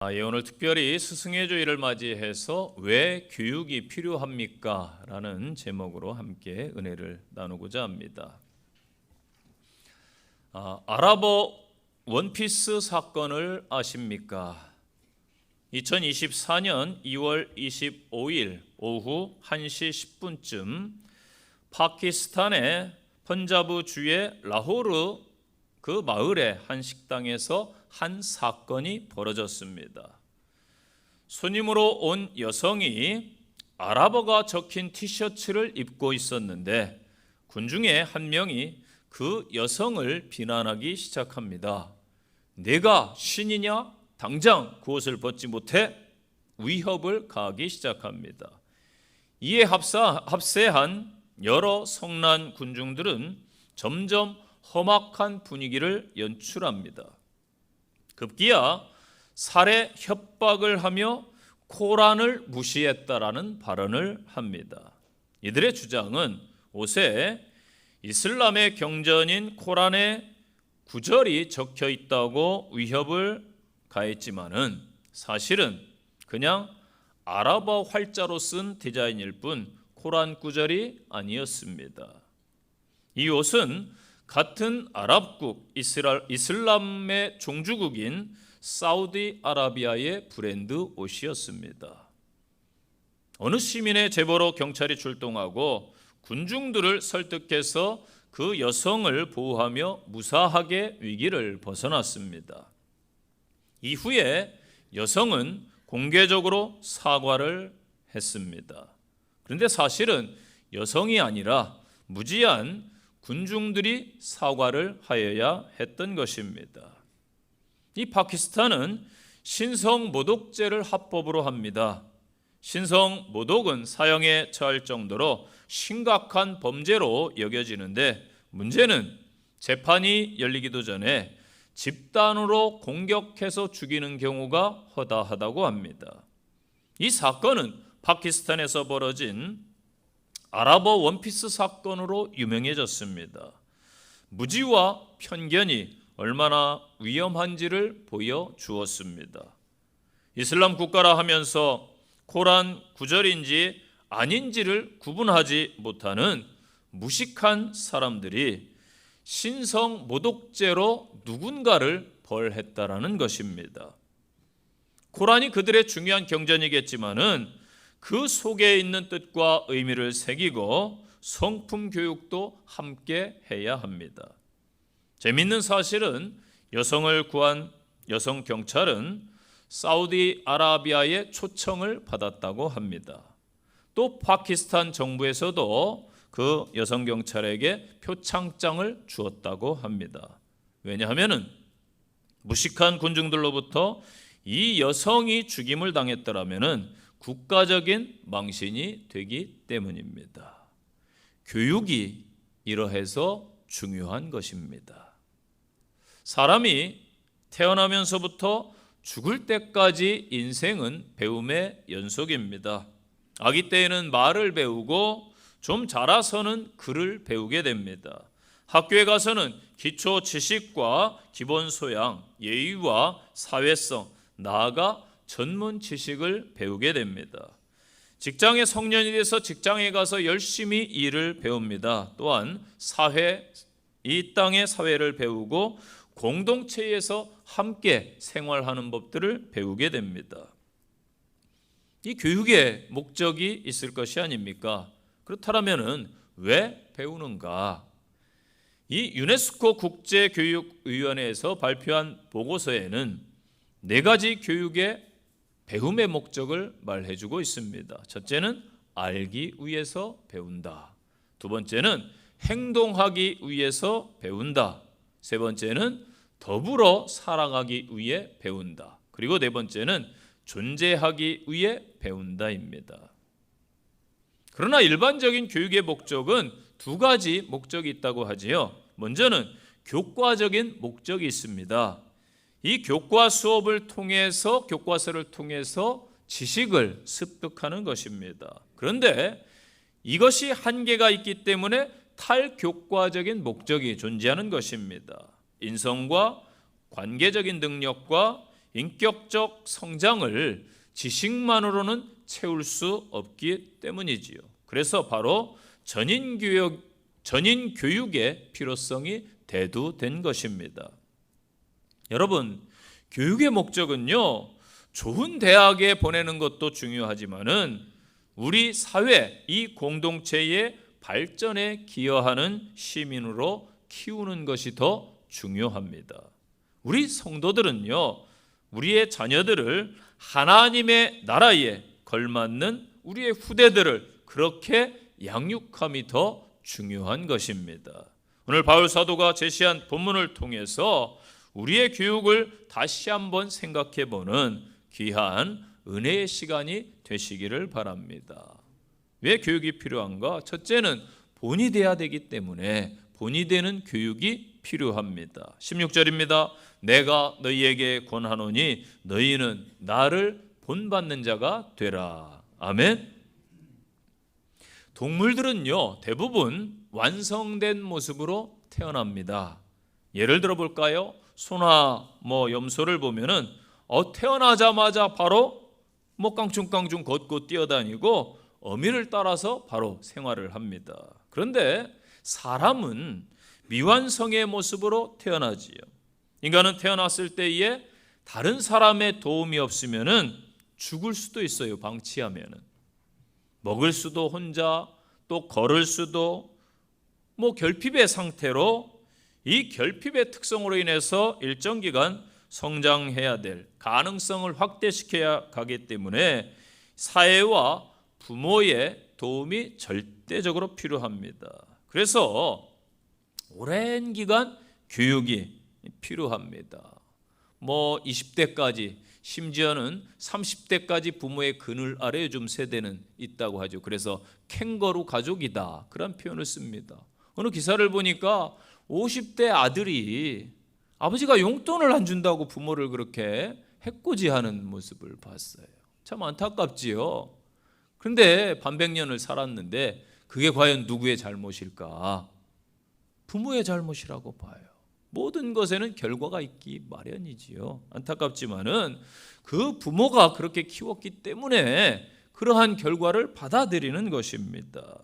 오늘 특별히 스승의 주일을 맞이해서 왜 교육이 필요합니까? 라는 제목으로 함께 은혜를 나누고자 합니다. 아랍어 원피스 사건을 아십니까? 2024년 2월 25일 오후 1시 10분쯤 파키스탄의 펀자브 주의 라호르 그 마을의 한 식당에서 한 사건이 벌어졌습니다. 손님으로 온 여성이 아랍어가 적힌 티셔츠를 입고 있었는데 군중의 한 명이 그 여성을 비난하기 시작합니다. 내가 신이냐? 당장 그 옷을 벗지 못해? 위협을 가하기 시작합니다. 이에 합세한 여러 성난 군중들은 점점 험악한 분위기를 연출합니다. 급기야 살해 협박을 하며 코란을 무시했다라는 발언을 합니다. 이들의 주장은 옷에 이슬람의 경전인 코란의 구절이 적혀 있다고 위협을 가했지만은 사실은 그냥 아랍어 활자로 쓴 디자인일 뿐 코란 구절이 아니었습니다. 이 옷은 같은 아랍국 이슬람의 종주국인 사우디아라비아의 브랜드 옷이었습니다. 어느 시민의 제보로 경찰이 출동하고 군중들을 설득해서 그 여성을 보호하며 무사하게 위기를 벗어났습니다. 이후에 여성은 공개적으로 사과를 했습니다. 그런데 사실은 여성이 아니라 무지한 군중들이 사과를 하여야 했던 것입니다. 이 파키스탄은 신성모독죄를 합법으로 합니다. 신성모독은 사형에 처할 정도로 심각한 범죄로 여겨지는데 문제는 재판이 열리기도 전에 집단으로 공격해서 죽이는 경우가 허다하다고 합니다. 이 사건은 파키스탄에서 벌어진 아랍어 원피스 사건으로 유명해졌습니다. 무지와 편견이 얼마나 위험한지를 보여주었습니다. 이슬람 국가라 하면서 코란 구절인지 아닌지를 구분하지 못하는 무식한 사람들이 신성 모독죄로 누군가를 벌했다라는 것입니다. 코란이 그들의 중요한 경전이겠지만은 그 속에 있는 뜻과 의미를 새기고 성품 교육도 함께 해야 합니다. 재미있는 사실은 여성을 구한 여성 경찰은 사우디아라비아의 초청을 받았다고 합니다. 또 파키스탄 정부에서도 그 여성 경찰에게 표창장을 주었다고 합니다. 왜냐하면 무식한 군중들로부터 이 여성이 죽임을 당했더라면 국가적인 망신이 되기 때문입니다. 교육이 이러해서 중요한 것입니다. 사람이 태어나면서부터 죽을 때까지 인생은 배움의 연속입니다. 아기 때에는 말을 배우고 좀 자라서는 글을 배우게 됩니다. 학교에 가서는 기초 지식과 기본 소양, 예의와 사회성, 나아가 전문 지식을 배우게 됩니다. 직장의 성년이 돼서 직장에 가서 열심히 일을 배웁니다. 또한 이 땅의 사회를 배우고 공동체에서 함께 생활하는 법들을 배우게 됩니다. 이 교육의 목적이 있을 것이 아닙니까? 그렇다면 왜 배우는가? 이 유네스코 국제교육위원회에서 발표한 보고서에는 4가지 교육의 배움의 목적을 말해주고 있습니다. 첫째는 알기 위해서 배운다. 두 번째는 행동하기 위해서 배운다. 세 번째는 더불어 살아가기 위해 배운다. 그리고 네 번째는 존재하기 위해 배운다입니다. 그러나 일반적인 교육의 목적은 2가지 목적이 있다고 하지요. 먼저는 교과적인 목적이 있습니다. 이 교과 수업을 통해서 교과서를 통해서 지식을 습득하는 것입니다. 그런데 이것이 한계가 있기 때문에 탈교과적인 목적이 존재하는 것입니다. 인성과 관계적인 능력과 인격적 성장을 지식만으로는 채울 수 없기 때문이지요. 그래서 바로 전인 교육의 필요성이 대두된 것입니다. 여러분, 교육의 목적은요, 좋은 대학에 보내는 것도 중요하지만은 우리 사회, 이 공동체의 발전에 기여하는 시민으로 키우는 것이 더 중요합니다. 우리 성도들은요, 우리의 자녀들을 하나님의 나라에 걸맞는 우리의 후대들을 그렇게 양육함이 더 중요한 것입니다. 오늘 바울 사도가 제시한 본문을 통해서 우리의 교육을 다시 한번 생각해보는 귀한 은혜의 시간이 되시기를 바랍니다. 왜 교육이 필요한가? 첫째는 본이 돼야 되기 때문에 본이 되는 교육이 필요합니다. 16절입니다. 내가 너희에게 권하노니 너희는 나를 본받는 자가 되라. 아멘. 동물들은요, 대부분 완성된 모습으로 태어납니다. 예를 들어 볼까요? 소나 염소를 보면은 태어나자마자 바로 깡충깡충 걷고 뛰어다니고 어미를 따라서 바로 생활을 합니다. 그런데 사람은 미완성의 모습으로 태어나지요. 인간은 태어났을 때에 다른 사람의 도움이 없으면은 죽을 수도 있어요. 방치하면은 먹을 수도 혼자, 또 걸을 수도, 결핍의 상태로 이 결핍의 특성으로 인해서 일정 기간 성장해야 될 가능성을 확대시켜야 가기 때문에 사회와 부모의 도움이 절대적으로 필요합니다. 그래서 오랜 기간 교육이 필요합니다. 20대까지, 심지어는 30대까지 부모의 그늘 아래에 좀 세대는 있다고 하죠. 그래서 캥거루 가족이다, 그런 표현을 씁니다. 어느 기사를 보니까 50대 아들이 아버지가 용돈을 안 준다고 부모를 그렇게 해코지하는 모습을 봤어요. 참 안타깝지요. 그런데 반백년을 살았는데 그게 과연 누구의 잘못일까? 부모의 잘못이라고 봐요. 모든 것에는 결과가 있기 마련이지요. 안타깝지만은 그 부모가 그렇게 키웠기 때문에 그러한 결과를 받아들이는 것입니다.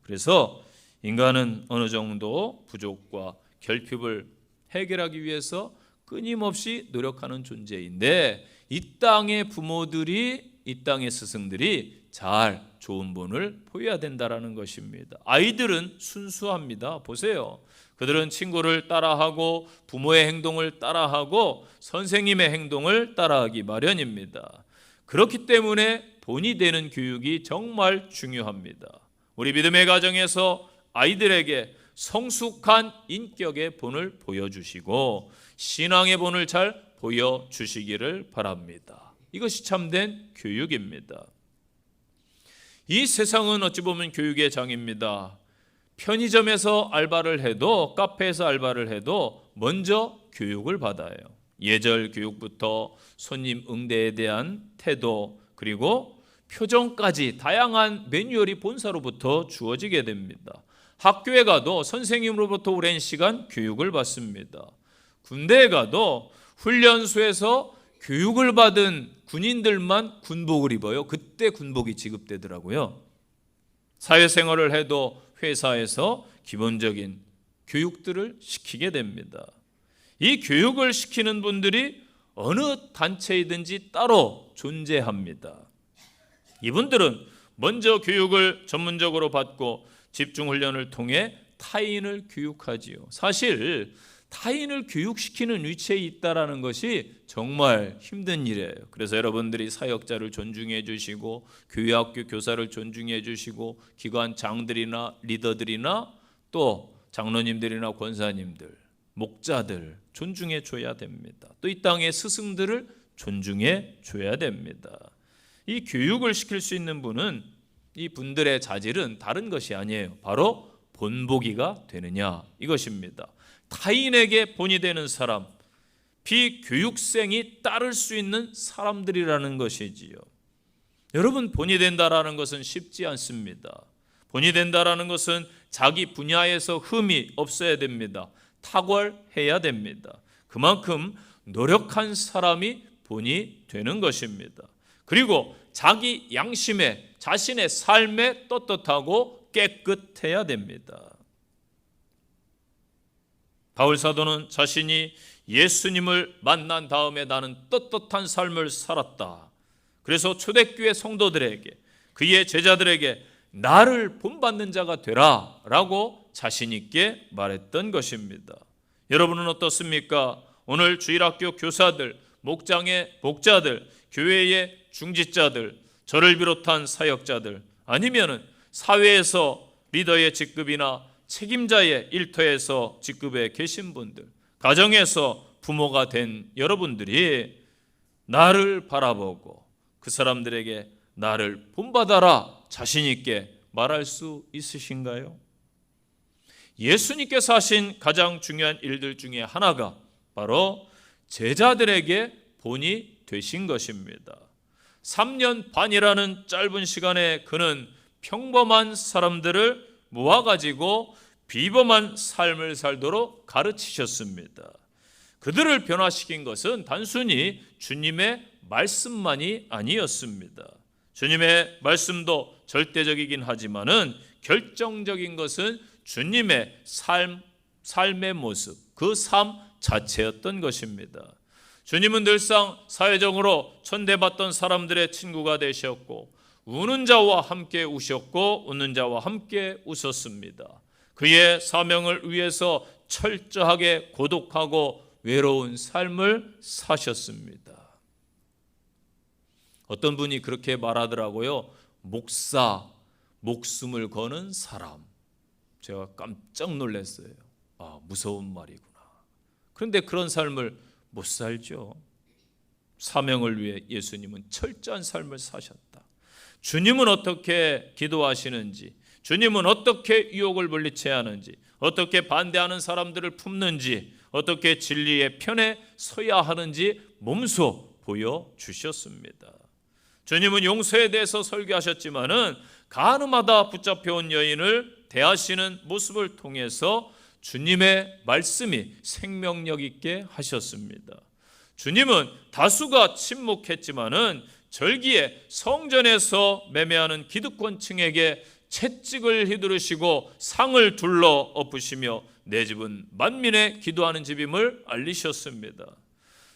그래서 인간은 어느 정도 부족과 결핍을 해결하기 위해서 끊임없이 노력하는 존재인데, 이 땅의 부모들이, 이 땅의 스승들이 잘 좋은 본을 보여야 된다라는 것입니다. 아이들은 순수합니다. 보세요. 그들은 친구를 따라하고 부모의 행동을 따라하고 선생님의 행동을 따라하기 마련입니다. 그렇기 때문에 본이 되는 교육이 정말 중요합니다. 우리 믿음의 가정에서 아이들에게 성숙한 인격의 본을 보여주시고 신앙의 본을 잘 보여주시기를 바랍니다. 이것이 참된 교육입니다. 이 세상은 어찌 보면 교육의 장입니다. 편의점에서 알바를 해도, 카페에서 알바를 해도 먼저 교육을 받아요. 예절 교육부터 손님 응대에 대한 태도, 그리고 표정까지 다양한 매뉴얼이 본사로부터 주어지게 됩니다. 학교에 가도 선생님으로부터 오랜 시간 교육을 받습니다. 군대에 가도 훈련소에서 교육을 받은 군인들만 군복을 입어요. 그때 군복이 지급되더라고요. 사회생활을 해도 회사에서 기본적인 교육들을 시키게 됩니다. 이 교육을 시키는 분들이 어느 단체이든지 따로 존재합니다. 이분들은 먼저 교육을 전문적으로 받고 집중훈련을 통해 타인을 교육하지요. 사실 타인을 교육시키는 위치에 있다는 것이 정말 힘든 일이에요. 그래서 여러분들이 사역자를 존중해 주시고 교회학교 교사를 존중해 주시고 기관장들이나 리더들이나 또 장로님들이나 권사님들, 목자들 존중해 줘야 됩니다. 또 이 땅의 스승들을 존중해 줘야 됩니다. 이 교육을 시킬 수 있는 분은, 이 분들의 자질은 다른 것이 아니에요. 바로 본보기가 되느냐, 이것입니다. 타인에게 본이 되는 사람, 비교육생이 따를 수 있는 사람들이라는 것이지요. 여러분, 본이 된다라는 것은 쉽지 않습니다. 본이 된다라는 것은 자기 분야에서 흠이 없어야 됩니다. 탁월해야 됩니다. 그만큼 노력한 사람이 본이 되는 것입니다. 그리고 자기 양심에, 자신의 삶에 떳떳하고 깨끗해야 됩니다. 바울 사도는 자신이 예수님을 만난 다음에 나는 떳떳한 삶을 살았다. 그래서 초대교회 성도들에게, 그의 제자들에게 나를 본받는 자가 되라 라고 자신 있게 말했던 것입니다. 여러분은 어떻습니까? 오늘 주일학교 교사들, 목장의 목자들, 교회의 중직자들, 저를 비롯한 사역자들, 아니면은 사회에서 리더의 직급이나 책임자의 일터에서 직급에 계신 분들, 가정에서 부모가 된 여러분들이 나를 바라보고 그 사람들에게 나를 본받아라 자신 있게 말할 수 있으신가요? 예수님께서 하신 가장 중요한 일들 중에 하나가 바로 제자들에게 본이 되신 것입니다. 3년 반이라는 짧은 시간에 그는 평범한 사람들을 모아가지고 비범한 삶을 살도록 가르치셨습니다. 그들을 변화시킨 것은 단순히 주님의 말씀만이 아니었습니다. 주님의 말씀도 절대적이긴 하지만은 결정적인 것은 주님의 삶의 모습, 그 삶 자체였던 것입니다. 주님은 늘상 사회적으로 천대받던 사람들의 친구가 되셨고 우는 자와 함께 우셨고 웃는 자와 함께 웃었습니다. 그의 사명을 위해서 철저하게 고독하고 외로운 삶을 사셨습니다. 어떤 분이 그렇게 말하더라고요. 목사, 목숨을 거는 사람. 제가 깜짝 놀랐어요. 아, 무서운 말이구나. 그런데 그런 삶을 못 살죠. 사명을 위해 예수님은 철저한 삶을 사셨다. 주님은 어떻게 기도하시는지, 주님은 어떻게 유혹을 물리쳐야 하는지, 어떻게 반대하는 사람들을 품는지, 어떻게 진리의 편에 서야 하는지 몸소 보여주셨습니다. 주님은 용서에 대해서 설교하셨지만은 가늠하다 붙잡혀온 여인을 대하시는 모습을 통해서 주님의 말씀이 생명력 있게 하셨습니다. 주님은 다수가 침묵했지만은 절기에 성전에서 매매하는 기득권층에게 채찍을 휘두르시고 상을 둘러 엎으시며 내 집은 만민의 기도하는 집임을 알리셨습니다.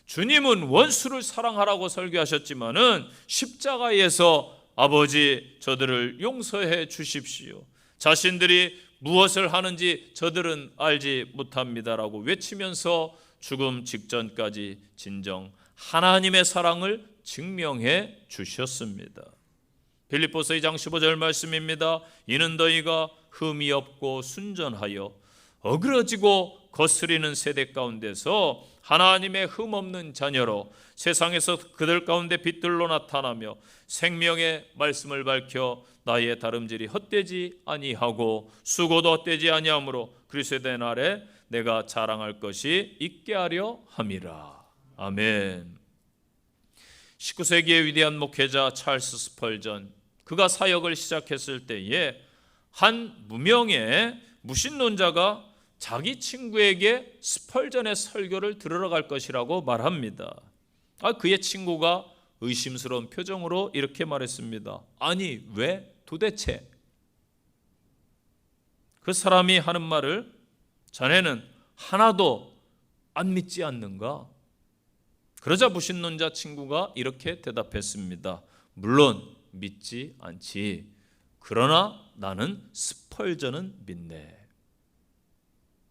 주님은 원수를 사랑하라고 설교하셨지만은 십자가에서 아버지 저들을 용서해 주십시오. 자신들이 무엇을 하는지 저들은 알지 못합니다라고 외치면서 죽음 직전까지 진정 하나님의 사랑을 증명해 주셨습니다. 빌립보서 2장 15절 말씀입니다. 이는 너희가 흠이 없고 순전하여 어그러지고 거스리는 세대 가운데서 하나님의 흠 없는 자녀로 세상에서 그들 가운데 빛들로 나타나며 생명의 말씀을 밝혀 나의 다름질이 헛되지 아니하고 수고도 헛되지 아니하므로 그리스도의 날에 내가 자랑할 것이 있게 하려 함이라. 아멘. 19세기의 위대한 목회자 찰스 스펄전, 그가 사역을 시작했을 때에 한 무명의 무신론자가 자기 친구에게 스펄전의 설교를 들으러 갈 것이라고 말합니다. 그의 친구가 의심스러운 표정으로 이렇게 말했습니다. 아니, 왜 도대체? 그 사람이 하는 말을 자네는 하나도 안 믿지 않는가? 그러자 무신론자 친구가 이렇게 대답했습니다. 물론 믿지 않지. 그러나 나는 스펄전은 믿네.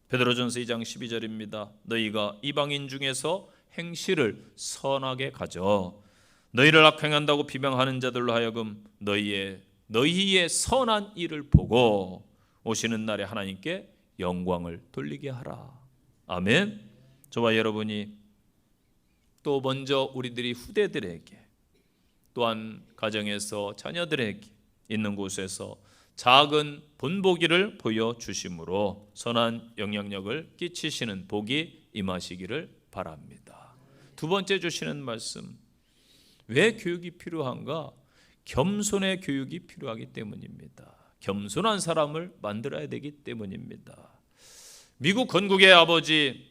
베드로전서 2장 12절입니다. 너희가 이방인 중에서 행실을 선하게 가져 너희를 악행한다고 비방하는 자들로 하여금 너희의 선한 일을 보고 오시는 날에 하나님께 영광을 돌리게 하라. 아멘. 저와 여러분이 또 먼저 우리들이 후대들에게, 또한 가정에서 자녀들에게 있는 곳에서 작은 본보기를 보여주심으로 선한 영향력을 끼치시는 복이 임하시기를 바랍니다. 두 번째 주시는 말씀, 왜 교육이 필요한가? 겸손의 교육이 필요하기 때문입니다. 겸손한 사람을 만들어야 되기 때문입니다. 미국 건국의 아버지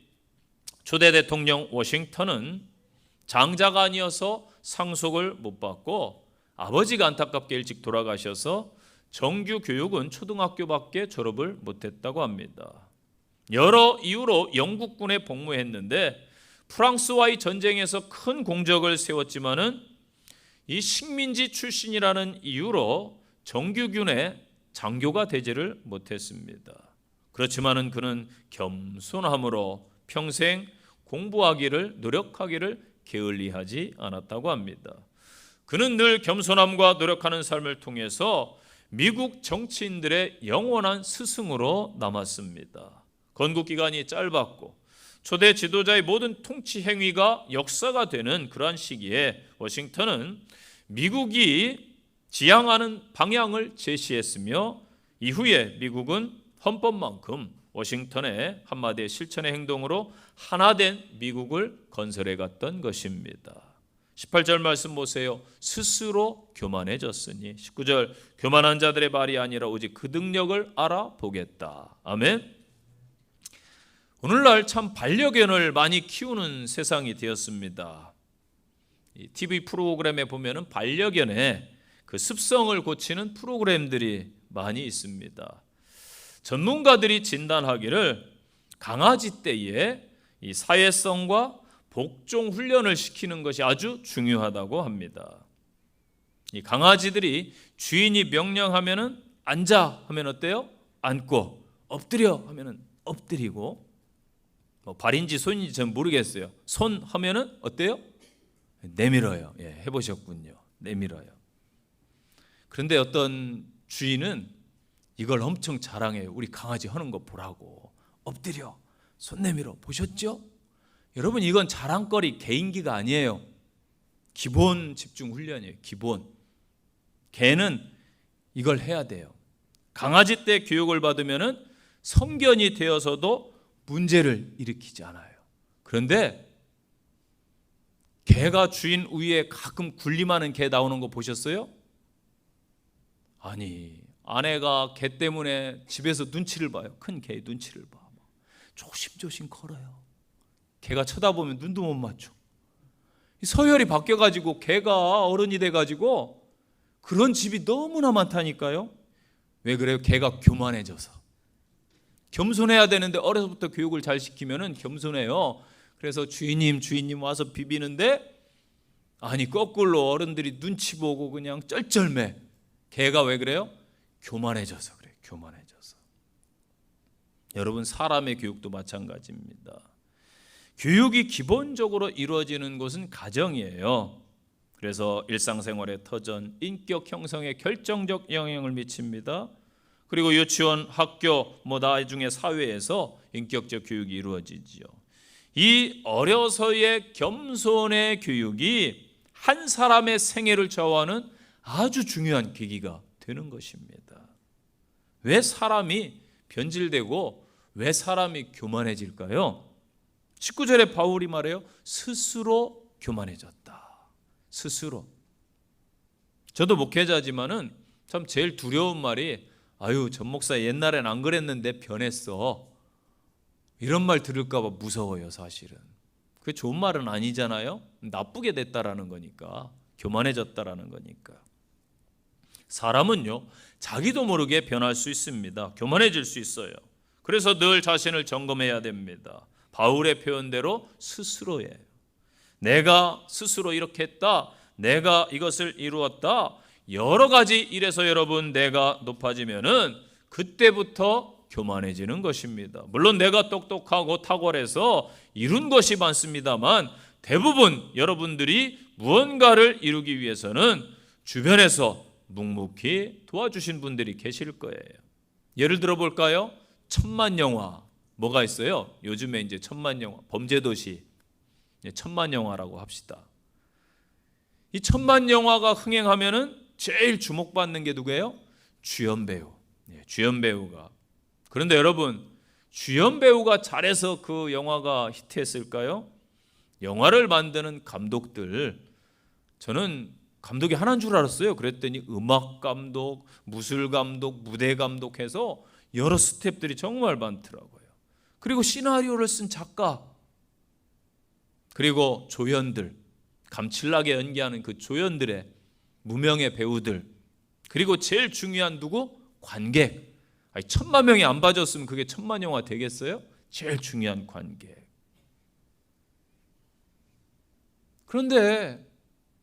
초대 대통령 워싱턴은 장자가 아니어서 상속을 못 받고 아버지가 안타깝게 일찍 돌아가셔서 정규 교육은 초등학교밖에 졸업을 못했다고 합니다. 여러 이유로 영국군에 복무했는데 프랑스와의 전쟁에서 큰 공적을 세웠지만은 이 식민지 출신이라는 이유로 정규군의 장교가 되지를 못했습니다. 그렇지만은 그는 겸손함으로 평생 공부하기를 노력하기를 게을리하지 않았다고 합니다. 그는 늘 겸손함과 노력하는 삶을 통해서 미국 정치인들의 영원한 스승으로 남았습니다. 건국 기간이 짧았고 초대 지도자의 모든 통치 행위가 역사가 되는 그러한 시기에 워싱턴은 미국이 지향하는 방향을 제시했으며 이후에 미국은 헌법만큼 워싱턴의 한마디의 실천의 행동으로 하나된 미국을 건설해 갔던 것입니다. 18절 말씀 보세요. 스스로 교만해졌으니 19절 교만한 자들의 말이 아니라 오직 그 능력을 알아보겠다. 아멘. 오늘날 참 반려견을 많이 키우는 세상이 되었습니다. 이 TV 프로그램에 보면은 반려견의 그 습성을 고치는 프로그램들이 많이 있습니다. 전문가들이 진단하기를 강아지 떼에 이 사회성과 복종 훈련을 시키는 것이 아주 중요하다고 합니다. 이 강아지들이 주인이 명령하면은 앉아 하면 어때요? 앉고, 엎드려 하면은 엎드리고, 뭐 발인지 손인지 전 모르겠어요. 손 하면은 어때요? 내밀어요. 예, 해보셨군요. 내밀어요. 그런데 어떤 주인은 이걸 엄청 자랑해요. 우리 강아지 하는 거 보라고. 엎드려, 손 내밀어. 보셨죠? 여러분, 이건 자랑거리 개인기가 아니에요. 기본 집중 훈련이에요. 기본. 개는 이걸 해야 돼요. 강아지 때 교육을 받으면은 성견이 되어서도 문제를 일으키지 않아요. 그런데 개가 주인 위에 가끔 군림하는 개 나오는 거 보셨어요? 아니, 아내가 개 때문에 집에서 눈치를 봐요. 큰 개의 눈치를 봐. 조심조심 걸어요. 개가 쳐다보면 눈도 못 맞춰. 서열이 바뀌어가지고 개가 어른이 돼가지고 그런 집이 너무나 많다니까요. 왜 그래요? 개가 교만해져서. 겸손해야 되는데 어려서부터 교육을 잘 시키면은 겸손해요. 그래서 주인님 와서 비비는데 아니 거꾸로 어른들이 눈치 보고 그냥 쩔쩔매. 개가 왜 그래요? 교만해져서 그래요. 교만해져서. 여러분, 사람의 교육도 마찬가지입니다. 교육이 기본적으로 이루어지는 곳은 가정이에요. 그래서 일상생활의 터전, 인격 형성에 결정적 영향을 미칩니다. 그리고 유치원, 학교, 나중에 사회에서 인격적 교육이 이루어지죠. 이 어려서의 겸손의 교육이 한 사람의 생애를 좌우하는 아주 중요한 계기가 되는 것입니다. 왜 사람이 변질되고 왜 사람이 교만해질까요? 19절에 바울이 말해요. 스스로 교만해졌다. 스스로. 저도 목회자지만은 참 제일 두려운 말이 아유, 전 목사 옛날엔 안 그랬는데 변했어. 이런 말 들을까 봐 무서워요, 사실은. 그게 좋은 말은 아니잖아요. 나쁘게 됐다라는 거니까. 교만해졌다라는 거니까. 사람은요, 자기도 모르게 변할 수 있습니다. 교만해질 수 있어요. 그래서 늘 자신을 점검해야 됩니다. 바울의 표현대로 스스로예요. 내가 스스로 이렇게 했다. 내가 이것을 이루었다. 여러 가지 일에서 여러분 내가 높아지면은 그때부터 교만해지는 것입니다. 물론 내가 똑똑하고 탁월해서 이룬 것이 많습니다만 대부분 여러분들이 무언가를 이루기 위해서는 주변에서 묵묵히 도와주신 분들이 계실 거예요. 예를 들어 볼까요? 천만영화 뭐가 있어요? 요즘에 이제 천만영화 범죄도시 천만영화라고 합시다. 이 천만영화가 흥행하면은 제일 주목받는 게 누구예요? 주연배우. 주연배우가. 그런데 여러분, 주연배우가 잘해서 그 영화가 히트했을까요? 영화를 만드는 감독들, 저는 감독이 하나인 줄 알았어요. 그랬더니 음악 감독, 무술 감독, 무대 감독 해서 여러 스텝들이 정말 많더라고요. 그리고 시나리오를 쓴 작가, 그리고 조연들, 감칠나게 연기하는 그 조연들의 무명의 배우들, 그리고 제일 중요한 누구? 관객. 1,000만 명이 안 봐줬으면 그게 1,000만 영화 되겠어요? 제일 중요한 관객. 그런데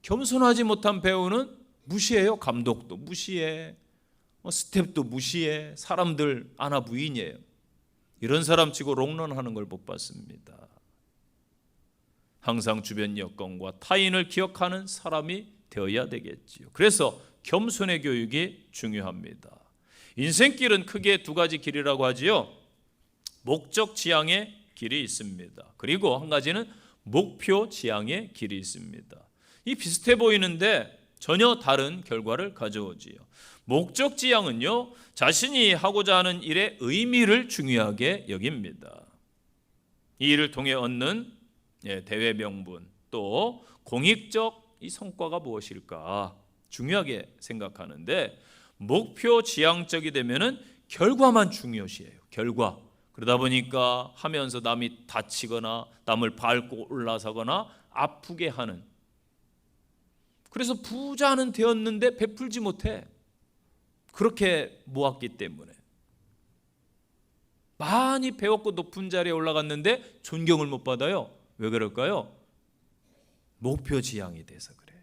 겸손하지 못한 배우는 무시해요. 감독도 무시해, 스텝도 무시해, 사람들 아나 부인이에요. 이런 사람 치고 롱런하는 걸 못 봤습니다. 항상 주변 여건과 타인을 기억하는 사람이 되어야 되겠지요. 그래서 겸손의 교육이 중요합니다. 인생길은 크게 두 가지 길이라고 하지요. 목적 지향의 길이 있습니다. 그리고 한 가지는 목표 지향의 길이 있습니다. 이 비슷해 보이는데 전혀 다른 결과를 가져오지요. 목적 지향은요, 자신이 하고자 하는 일의 의미를 중요하게 여깁니다. 이 일을 통해 얻는 대외 명분, 또 공익적 이 성과가 무엇일까 중요하게 생각하는데, 목표 지향적이 되면은 결과만 중요시해요. 결과. 그러다 보니까 하면서 남이 다치거나 남을 밟고 올라서거나 아프게 하는, 그래서 부자는 되었는데 베풀지 못해. 그렇게 모았기 때문에. 많이 배웠고 높은 자리에 올라갔는데 존경을 못 받아요. 왜 그럴까요? 목표 지향이 돼서 그래요.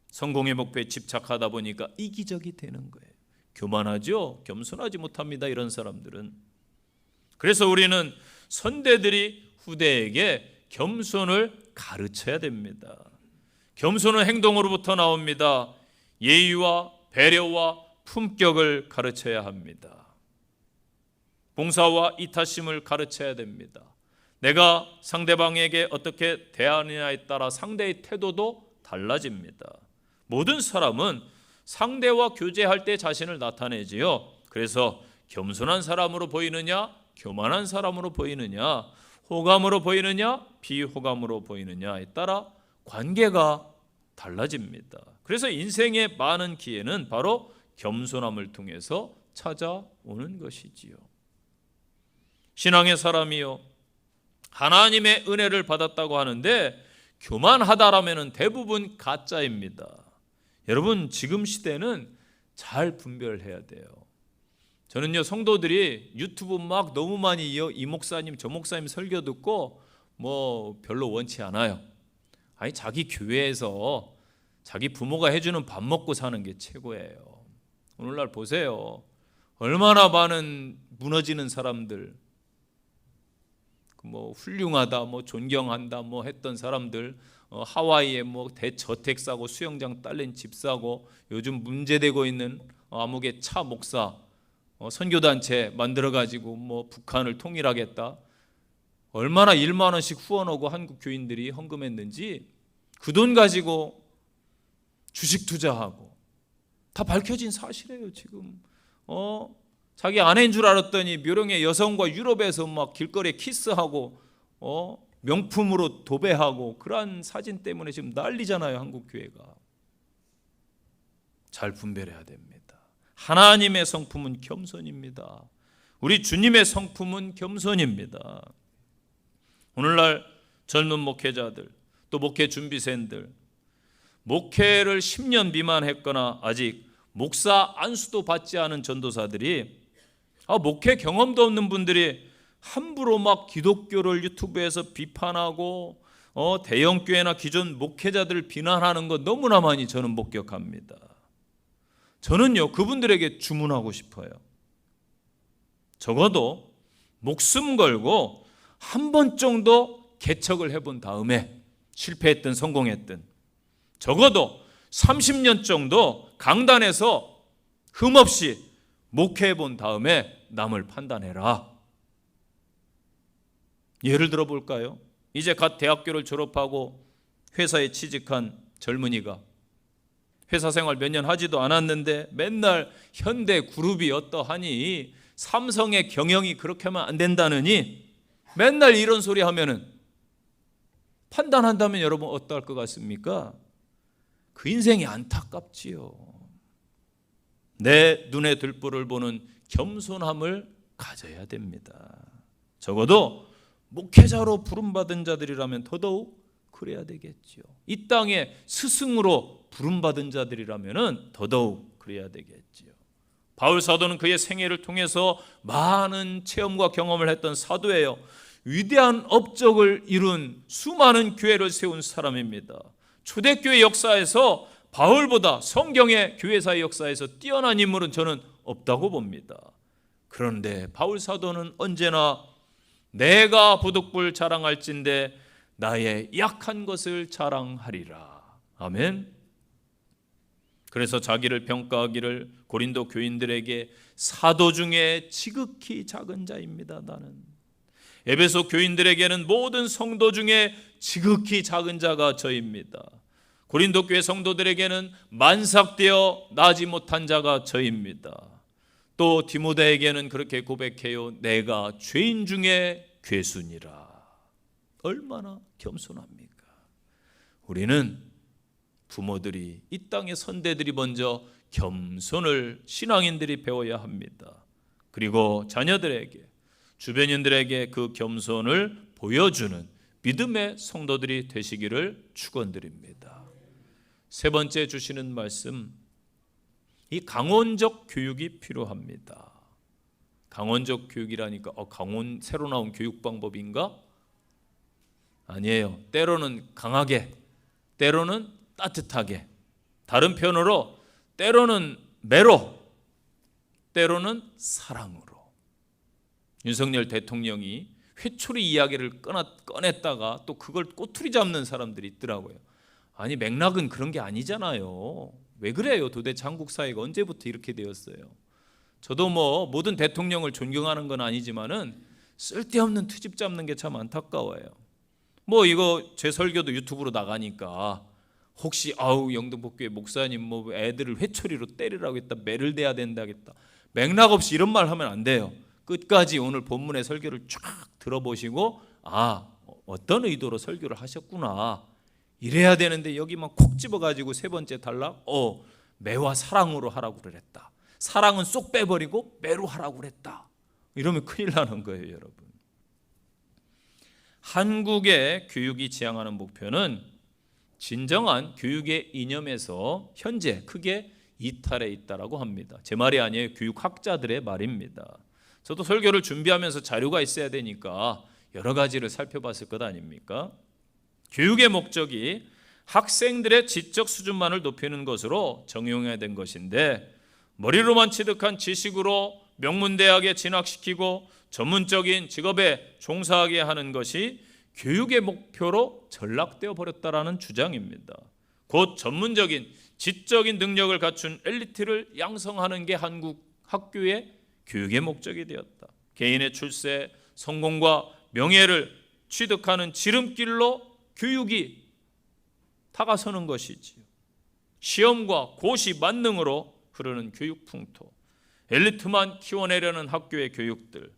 성공의 목표에 집착하다 보니까 이기적이 되는 거예요. 교만하죠? 겸손하지 못합니다, 이런 사람들은. 그래서 우리는 선대들이 후대에게 겸손을 가르쳐야 됩니다. 겸손은 행동으로부터 나옵니다. 예의와 배려와 품격을 가르쳐야 합니다. 봉사와 이타심을 가르쳐야 됩니다. 내가 상대방에게 어떻게 대하느냐에 따라 상대의 태도도 달라집니다. 모든 사람은 상대와 교제할 때 자신을 나타내지요. 그래서 겸손한 사람으로 보이느냐, 교만한 사람으로 보이느냐, 호감으로 보이느냐, 비호감으로 보이느냐에 따라 관계가 달라집니다. 그래서 인생의 많은 기회는 바로 겸손함을 통해서 찾아오는 것이지요. 신앙의 사람이요, 하나님의 은혜를 받았다고 하는데 교만하다라면 대부분 가짜입니다. 여러분, 지금 시대는 잘 분별해야 돼요. 저는요, 성도들이 유튜브 막 너무 많이 이 목사님 저 목사님 설교 듣고 뭐 별로 원치 않아요. 아니, 자기 교회에서 자기 부모가 해주는 밥 먹고 사는 게 최고예요. 오늘날 보세요. 얼마나 많은 무너지는 사람들, 뭐 훌륭하다, 뭐 존경한다, 뭐 했던 사람들, 하와이에 뭐 대저택 사고 수영장 딸린 집 사고, 요즘 문제되고 있는 암흑의 차 목사 선교단체 만들어가지고 뭐 북한을 통일하겠다. 얼마나 1만 원씩 후원하고 한국 교인들이 헌금했는지, 그 돈 가지고 주식 투자하고 다 밝혀진 사실이에요. 지금 자기 아내인 줄 알았더니 묘령의 여성과 유럽에서 막 길거리에 키스하고 명품으로 도배하고, 그러한 사진 때문에 지금 난리잖아요, 한국 교회가. 잘 분별해야 됩니다. 하나님의 성품은 겸손입니다. 우리 주님의 성품은 겸손입니다. 오늘날 젊은 목회자들, 또 목회 준비생들, 목회를 10년 미만 했거나 아직 목사 안수도 받지 않은 전도사들이, 목회 경험도 없는 분들이 함부로 막 기독교를 유튜브에서 비판하고 대형교회나 기존 목회자들을 비난하는 거 너무나 많이 저는 목격합니다. 저는요, 그분들에게 주문하고 싶어요. 적어도 목숨 걸고 한 번 정도 개척을 해본 다음에, 실패했든 성공했든 적어도 30년 정도 강단에서 흠없이 목회해 본 다음에 남을 판단해라. 예를 들어 볼까요? 이제 갓 대학교를 졸업하고 회사에 취직한 젊은이가 회사 생활 몇 년 하지도 않았는데 맨날 현대 그룹이 어떠하니, 삼성의 경영이 그렇게 하면 안 된다느니, 맨날 이런 소리 하면은 판단한다면 여러분 어떨 것 같습니까? 그 인생이 안타깝지요. 내 눈에 들보를 보는 겸손함을 가져야 됩니다. 적어도 목회자로 부름받은 자들이라면 더더욱 그래야 되겠죠. 이 땅에 스승으로 부름받은 자들이라면 더더욱 그래야 되겠죠. 바울 사도는 그의 생애를 통해서 많은 체험과 경험을 했던 사도예요. 위대한 업적을 이룬 수많은 교회를 세운 사람입니다. 초대교회 역사에서 바울보다 성경의 교회사의 역사에서 뛰어난 인물은 저는 없다고 봅니다. 그런데 바울 사도는 언제나 내가 부득불 자랑할진대 나의 약한 것을 자랑하리라. 아멘. 그래서 자기를 평가하기를 고린도 교인들에게 사도 중에 지극히 작은 자입니다. 나는 에베소 교인들에게는 모든 성도 중에 지극히 작은 자가 저입니다. 고린도 교회 성도들에게는 만삭되어 나지 못한 자가 저입니다. 또 디모데에게는 그렇게 고백해요. 내가 죄인 중에 괴순이라. 얼마나 겸손합니까? 우리는 부모들이, 이 땅의 선대들이 먼저 겸손을 신앙인들이 배워야 합니다. 그리고 자녀들에게, 주변인들에게 그 겸손을 보여주는 믿음의 성도들이 되시기를 축원드립니다. 세 번째 주시는 말씀, 이 강원적 교육이 필요합니다. 강원적 교육이라니까 새로 나온 교육 방법인가? 아니에요. 때로는 강하게, 때로는 따뜻하게, 다른 표현으로 때로는 매로, 때로는 사랑으로. 윤석열 대통령이 회초리 이야기를 꺼냈다가 또 그걸 꼬투리 잡는 사람들이 있더라고요. 아니 맥락은 그런 게 아니잖아요. 왜 그래요? 도대체 한국 사회가 언제부터 이렇게 되었어요? 저도 모든 대통령을 존경하는 건 아니지만은 쓸데없는 트집 잡는 게 참 안타까워요. 이거 제 설교도 유튜브로 나가니까 혹시 영등포교회 목사님 애들을 회초리로 때리라고 했다, 매를 대야 된다겠다, 맥락 없이 이런 말 하면 안 돼요. 끝까지 오늘 본문의 설교를 쫙 들어보시고 어떤 의도로 설교를 하셨구나, 이래야 되는데 여기만 콕 집어가지고 세 번째 단락 매와 사랑으로 하라고 그랬다, 사랑은 쏙 빼버리고 매로 하라고 그랬다, 이러면 큰일 나는 거예요. 여러분, 한국의 교육이 지향하는 목표는 진정한 교육의 이념에서 현재 크게 이탈해 있다라고 합니다. 제 말이 아니에요. 교육학자들의 말입니다. 저도 설교를 준비하면서 자료가 있어야 되니까 여러 가지를 살펴봤을 것 아닙니까? 교육의 목적이 학생들의 지적 수준만을 높이는 것으로 정용화된 것인데, 머리로만 취득한 지식으로 명문대학에 진학시키고 전문적인 직업에 종사하게 하는 것이 교육의 목표로 전락되어 버렸다라는 주장입니다. 곧 전문적인 지적인 능력을 갖춘 엘리트를 양성하는 게 한국 학교의 교육의 목적이 되었다. 개인의 출세, 성공과 명예를 취득하는 지름길로 교육이 다가서는 것이지요. 시험과 고시 만능으로 흐르는 교육 풍토, 엘리트만 키워내려는 학교의 교육들,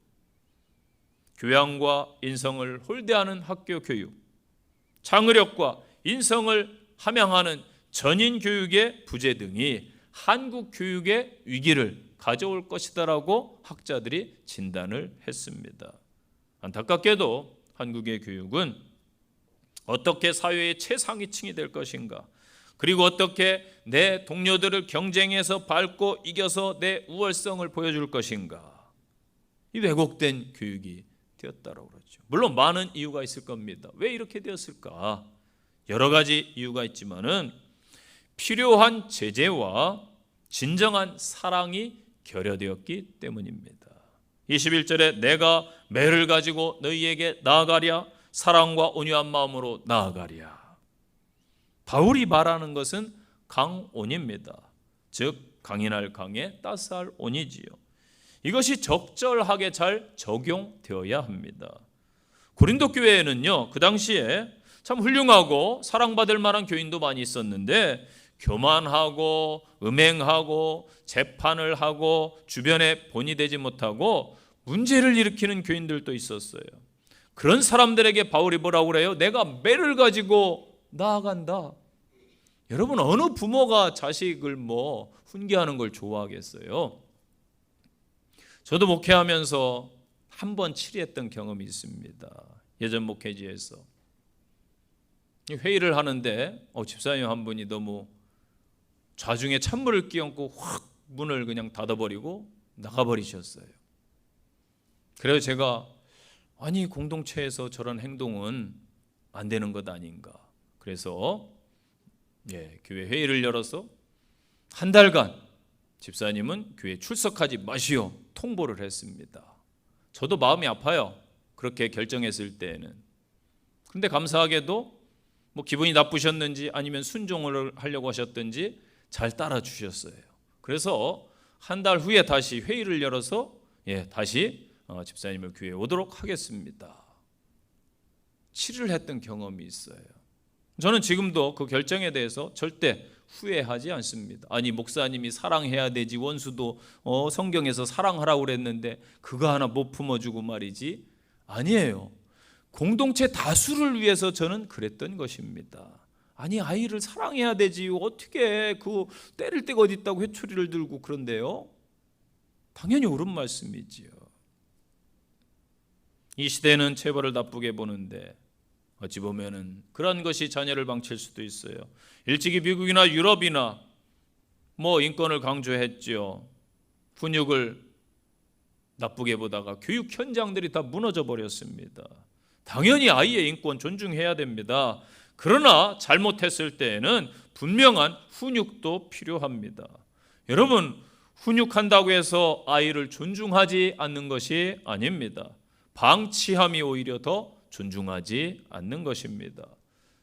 교양과 인성을 홀대하는 학교 교육, 창의력과 인성을 함양하는 전인 교육의 부재 등이 한국 교육의 위기를 가져올 것이다라고 학자들이 진단을 했습니다. 안타깝게도 한국의 교육은 어떻게 사회의 최상위층이 될 것인가, 그리고 어떻게 내 동료들을 경쟁에서 밟고 이겨서 내 우월성을 보여줄 것인가, 이 왜곡된 교육이 되었다고 그러죠. 물론 많은 이유가 있을 겁니다. 왜 이렇게 되었을까? 여러 가지 이유가 있지만은 필요한 제재와 진정한 사랑이 결여되었기 때문입니다. 21절에 내가 매를 가지고 너희에게 나아가랴, 사랑과 온유한 마음으로 나아가랴. 바울이 말하는 것은 강온입니다. 즉 강인할 강에 따스할 온이지요. 이것이 적절하게 잘 적용되어야 합니다. 고린도 교회에는요, 그 당시에 참 훌륭하고 사랑받을 만한 교인도 많이 있었는데 교만하고 음행하고 재판을 하고 주변에 본이 되지 못하고 문제를 일으키는 교인들도 있었어요. 그런 사람들에게 바울이 뭐라고 그래요? 내가 매를 가지고 나아간다. 여러분, 어느 부모가 자식을 훈계하는 걸 좋아하겠어요? 저도 목회하면서 한 번 치리했던 경험이 있습니다. 예전 목회지에서 회의를 하는데 집사님 한 분이 너무 좌중에 찬물을 끼얹고 확 문을 그냥 닫아버리고 나가버리셨어요. 그래서 제가 아니 공동체에서 저런 행동은 안 되는 것 아닌가. 그래서 교회 회의를 열어서 한 달간 집사님은 교회에 출석하지 마시오 통보를 했습니다. 저도 마음이 아파요. 그렇게 결정했을 때에는. 그런데 감사하게도 기분이 나쁘셨는지 아니면 순종을 하려고 하셨든지 잘 따라주셨어요. 그래서 한 달 후에 다시 회의를 열어서 다시 집사님을 교회에 오도록 하겠습니다. 치를 했던 경험이 있어요. 저는 지금도 그 결정에 대해서 절대 후회하지 않습니다. 아니 목사님이 사랑해야 되지, 원수도 성경에서 사랑하라고 그랬는데 그거 하나 못 품어주고 말이지. 아니에요. 공동체 다수를 위해서 저는 그랬던 것입니다. 아니 아이를 사랑해야 되지, 어떻게 그 때릴 데가 어디 있다고 회초리를 들고 그런데요. 당연히 옳은 말씀이지요. 이 시대는 체벌을 나쁘게 보는데 어찌 보면은 그런 것이 자녀를 망칠 수도 있어요. 일찍이 미국이나 유럽이나 인권을 강조했죠. 훈육을 나쁘게 보다가 교육 현장들이 다 무너져 버렸습니다. 당연히 아이의 인권 존중해야 됩니다. 그러나 잘못했을 때에는 분명한 훈육도 필요합니다. 여러분, 훈육한다고 해서 아이를 존중하지 않는 것이 아닙니다. 방치함이 오히려 더 존중하지 않는 것입니다.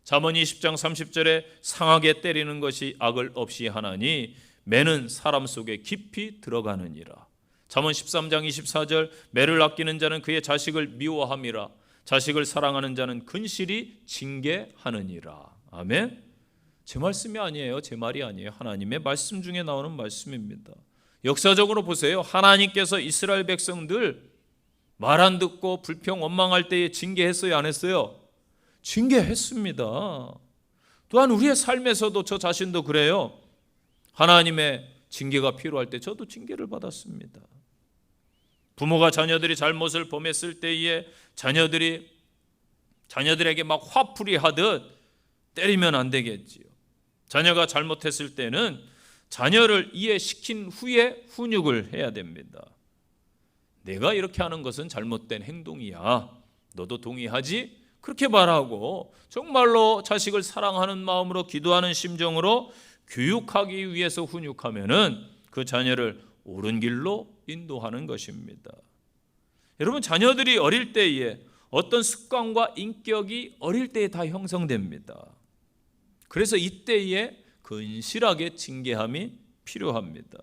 잠언 20장 30절에 상하게 때리는 것이 악을 없이 하나니 매는 사람 속에 깊이 들어가느니라. 잠언 13장 24절 매를 아끼는 자는 그의 자식을 미워함이라. 자식을 사랑하는 자는 근실이 징계하느니라. 아멘. 제 말씀이 아니에요. 제 말이 아니에요. 하나님의 말씀 중에 나오는 말씀입니다. 역사적으로 보세요. 하나님께서 이스라엘 백성들 말 안 듣고 불평 원망할 때에 징계했어요, 안 했어요? 징계했습니다. 또한 우리의 삶에서도 저 자신도 그래요. 하나님의 징계가 필요할 때 저도 징계를 받았습니다. 부모가 자녀들이 잘못을 범했을 때에 자녀들에게 막 화풀이 하듯 때리면 안 되겠지요. 자녀가 잘못했을 때는 자녀를 이해시킨 후에 훈육을 해야 됩니다. 내가 이렇게 하는 것은 잘못된 행동이야. 너도 동의하지? 그렇게 말하고 정말로 자식을 사랑하는 마음으로 기도하는 심정으로 교육하기 위해서 훈육하면은 그 자녀를 옳은 길로 인도하는 것입니다. 여러분, 자녀들이 어릴 때에 어떤 습관과 인격이 어릴 때에 다 형성됩니다. 그래서 이때에 근실하게 징계함이 필요합니다.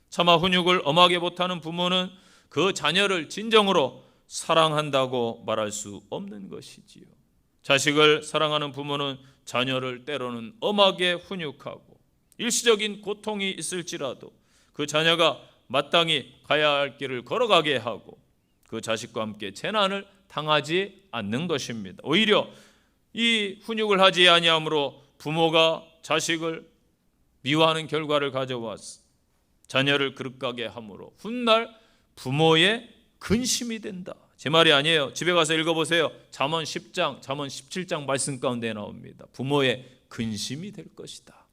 차마 훈육을 엄하게 못하는 부모는 그 자녀를 진정으로 사랑한다고 말할 수 없는 것이지요. 자식을 사랑하는 부모는 자녀를 때로는 엄하게 훈육하고 일시적인 고통이 있을지라도 그 자녀가 마땅히 가야 할 길을 걸어가게 하고 그 자식과 함께 재난을 당하지 않는 것입니다. 오히려 이 훈육을 하지 아니함으로 부모가 자식을 미워하는 결과를 가져와서 자녀를 그릇가게 함으로 훗날 부모의 근심이 된다. 제 말이 아니에요. 집에 가서 읽어보세요. 잠언 10장, 잠언 17장 말씀 가운데 나옵니다. 부모의 근심이 될 것이다.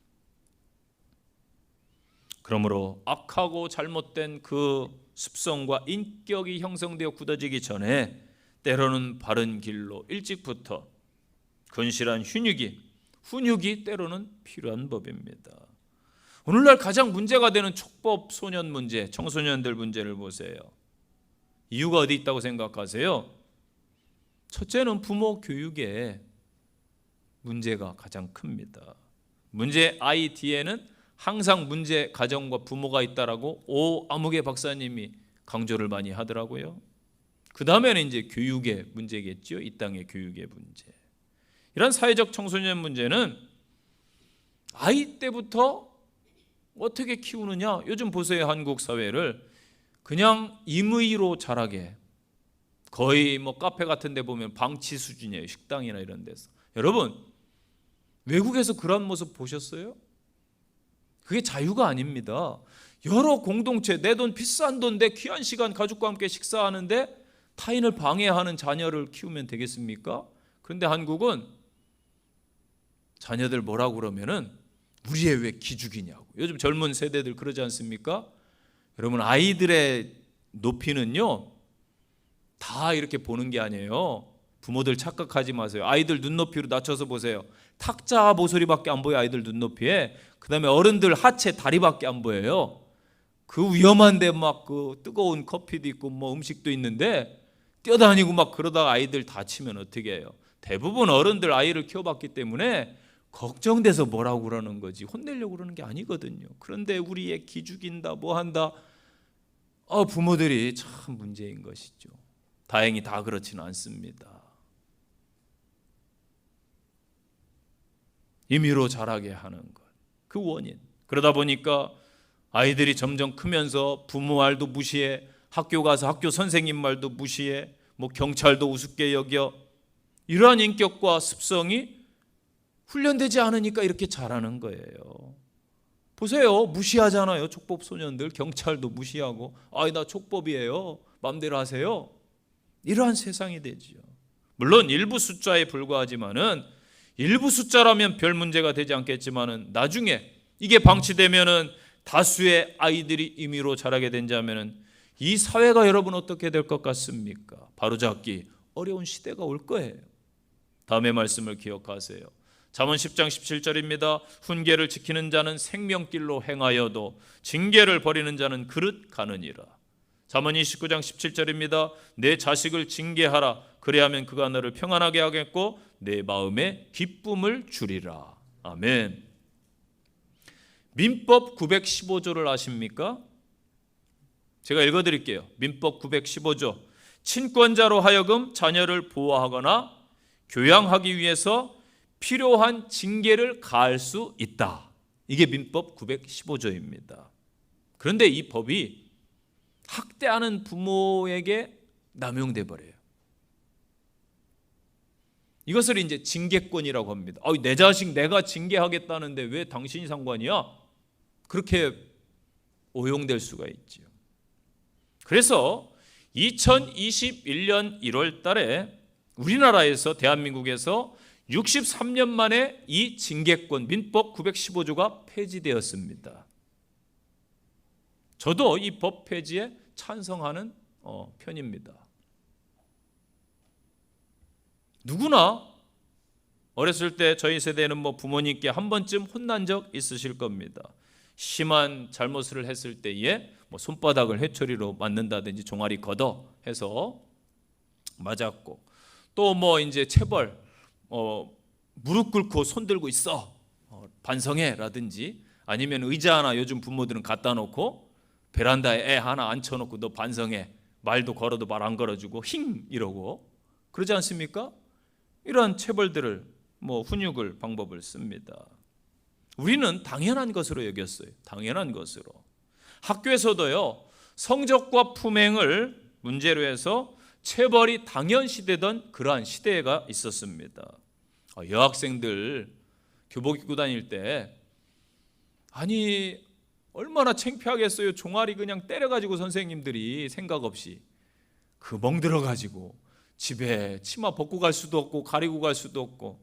그러므로 악하고 잘못된 그 습성과 인격이 형성되어 굳어지기 전에 때로는 바른 길로 일찍부터 근실한 훈육이 때로는 필요한 법입니다. 오늘날 가장 문제가 되는 촉법 소년 문제, 청소년들 문제를 보세요. 이유가 어디 있다고 생각하세요? 첫째는 부모 교육에 문제가 가장 큽니다. 문제 아이 뒤에는 항상 문제 가정과 부모가 있다라고 아무개 박사님이 강조를 많이 하더라고요. 그 다음에는 이제 교육의 문제겠죠. 이 땅의 교육의 문제. 이런 사회적 청소년 문제는 아이 때부터 어떻게 키우느냐. 요즘 보세요. 한국 사회를 그냥 임의로 자라게, 거의 카페 같은 데 보면 방치 수준이에요. 식당이나 이런 데서. 여러분, 외국에서 그런 모습 보셨어요? 그게 자유가 아닙니다. 여러 공동체, 내 돈 비싼 돈, 내 귀한 시간 가족과 함께 식사하는데 타인을 방해하는 자녀를 키우면 되겠습니까? 그런데 한국은 자녀들 뭐라고 그러면은 우리 애 왜 기죽이냐고. 요즘 젊은 세대들 그러지 않습니까? 여러분, 아이들의 높이는요 다 이렇게 보는 게 아니에요. 부모들 착각하지 마세요. 아이들 눈높이로 낮춰서 보세요. 탁자 모서리밖에 안 보여, 아이들 눈높이에. 그 다음에 어른들 하체 다리밖에 안 보여요. 그 위험한데 막 그 뜨거운 커피도 있고 뭐 음식도 있는데 뛰어다니고 막 그러다가 아이들 다치면 어떻게 해요? 대부분 어른들 아이를 키워봤기 때문에 걱정돼서 뭐라고 그러는 거지 혼내려고 그러는 게 아니거든요. 그런데 우리 애 기죽인다 뭐 한다, 부모들이 참 문제인 것이죠. 다행히 다 그렇지는 않습니다. 임의로 자라게 하는 것, 그 원인. 그러다 보니까 아이들이 점점 크면서 부모 말도 무시해, 학교 가서 학교 선생님 말도 무시해, 뭐 경찰도 우습게 여겨. 이러한 인격과 습성이 훈련되지 않으니까 이렇게 자라는 거예요. 보세요, 무시하잖아요. 촉법 소년들 경찰도 무시하고, 나 촉법이에요, 마음대로 하세요. 이러한 세상이 되죠. 물론 일부 숫자에 불과하지만은, 일부 숫자라면 별 문제가 되지 않겠지만은 나중에 이게 방치되면은 다수의 아이들이 임의로 자라게 된다면은 이 사회가 여러분 어떻게 될 것 같습니까? 바로잡기 어려운 시대가 올 거예요. 다음의 말씀을 기억하세요. 잠언 10장 17절입니다. 훈계를 지키는 자는 생명길로 행하여도 징계를 버리는 자는 그릇 가느니라. 잠언 29장 17절입니다. 내 자식을 징계하라. 그래야면 그가 너를 평안하게 하겠고 내 마음에 기쁨을 주리라. 아멘. 민법 915조를 아십니까? 제가 읽어드릴게요. 민법 915조. 친권자로 하여금 자녀를 보호하거나 교양하기 위해서 필요한 징계를 가할 수 있다. 이게 민법 915조입니다. 그런데 이 법이 학대하는 부모에게 남용돼 버려요. 이것을 이제 징계권이라고 합니다. 내 자식 내가 징계하겠다는데 왜 당신이 상관이야? 그렇게 오용될 수가 있죠. 그래서 2021년 1월 달에 우리나라에서, 대한민국에서 63년 만에 이 징계권 민법 915조가 폐지되었습니다. 저도 이 법 폐지에 찬성하는 편입니다. 누구나 어렸을 때 저희 세대는 뭐 부모님께 한 번쯤 혼난 적 있으실 겁니다. 심한 잘못을 했을 때에 뭐 손바닥을 회초리로 맞는다든지 종아리 걷어 해서 맞았고, 또 뭐 이제 체벌, 무릎 꿇고 손 들고 있어, 반성해라든지, 아니면 의자 하나 요즘 부모들은 갖다 놓고 베란다에 애 하나 앉혀놓고 너 반성해, 말도 걸어도 말 안 걸어주고 힝 이러고 그러지 않습니까? 이러한 체벌들을 훈육을 방법을 씁니다. 우리는 당연한 것으로 여겼어요. 당연한 것으로. 학교에서도요, 성적과 품행을 문제로 해서 체벌이 당연시되던 그러한 시대가 있었습니다. 여학생들 교복 입고 다닐 때 얼마나 창피하겠어요. 종아리 그냥 때려가지고 선생님들이 생각 없이 그 멍들어가지고 집에 치마 벗고 갈 수도 없고 가리고 갈 수도 없고